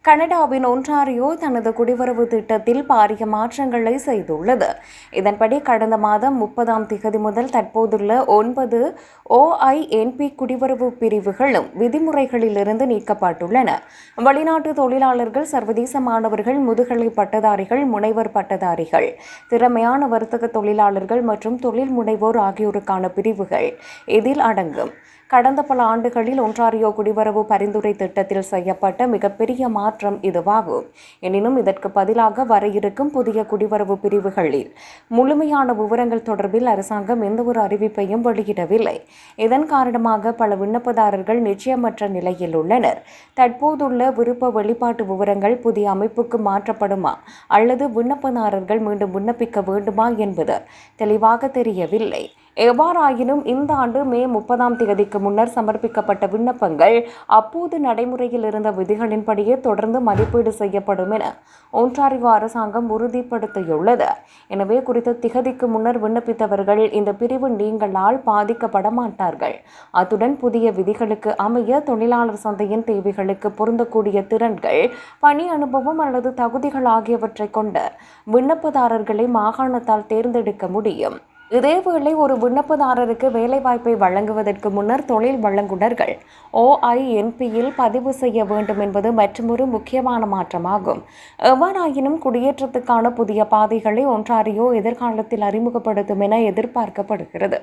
கனடாவின் ஒன்டாரியோ தனது குடிவரவு திட்டத்தில் பாரிய மாற்றங்களை செய்துள்ளது. இதன்படி கடந்த மாதம் 30 முதல் தற்போதுள்ள 9 OINP குடிவரவு பிரிவுகளும் விதிமுறைகளிலிருந்து நீக்கப்பட்டுள்ளன. வெளிநாட்டு தொழிலாளர்கள், சர்வதேச மாணவர்கள், முதுகலை பட்டதாரிகள், முனைவர் பட்டதாரிகள், திறமையான வர்த்தக தொழிலாளர்கள் மற்றும் தொழில் முனைவோர் ஆகியோருக்கான பிரிவுகள் இதில் அடங்கும். கடந்த பல ஆண்டுகளில் ஒன்டாரியோ குடிவரவு பரிந்துரை திட்டத்தில் செய்யப்பட்ட மிகப்பெரிய மாற்றம் இதுவாகும். எனினும் இதற்கு பதிலாக வர இருக்கும் புதிய குடிவரவு பிரிவுகளில் முழுமையான விவரங்கள் தொடர்பில் அரசாங்கம் எந்தவொரு அறிவிப்பையும் வெளியிடவில்லை. இதன் காரணமாக பல விண்ணப்பதாரர்கள் நிச்சயமற்ற நிலையில் உள்ளனர். தற்போதுள்ள விருப்ப வெளிப்பாட்டு விவரங்கள் புதிய அமைப்புக்கு மாற்றப்படுமா அல்லது விண்ணப்பதாரர்கள் மீண்டும் விண்ணப்பிக்க வேண்டுமா என்பது தெளிவாக தெரியவில்லை. எவ்வாறாயினும் இந்த ஆண்டு மே 30 முன்னர் சமர்ப்பிக்கப்பட்ட விண்ணப்பங்கள் அப்போது நடைமுறையில் இருந்த விதிகளின்படியே தொடர்ந்து மதிப்பீடு செய்யப்படும் என ஒன்டாரியோ அரசாங்கம் உறுதிப்படுத்தியுள்ளது. எனவே குறித்த திகதிக்கு முன்னர் விண்ணப்பித்தவர்கள் இந்த பிரிவு நீங்களால் பாதிக்கப்பட மாட்டார்கள். அத்துடன் புதிய விதிகளுக்கு அமைய தொழிலாளர் சந்தையின் தேவைகளுக்கு பொருந்தக்கூடிய திறன்கள், பணி அனுபவம் அல்லது தகுதிகள் ஆகியவற்றை கொண்ட விண்ணப்பதாரர்களை மாகாணத்தால் தேர்ந்தெடுக்க முடியும். இதேவேளை ஒரு விண்ணப்பதாரருக்கு வேலைவாய்ப்பை வழங்குவதற்கு முன்னர் தொழில் வழங்குனர்கள் OINP-யில் பதிவு செய்ய வேண்டும் என்பது மற்றொரு முக்கியமான மாற்றமாகும். எவ்வாறாயினும் குடியேற்றத்துக்கான புதிய பாதைகளை ஒன்டாரியோ எதிர்காலத்தில் அறிமுகப்படுத்தும் என எதிர்பார்க்கப்படுகிறது.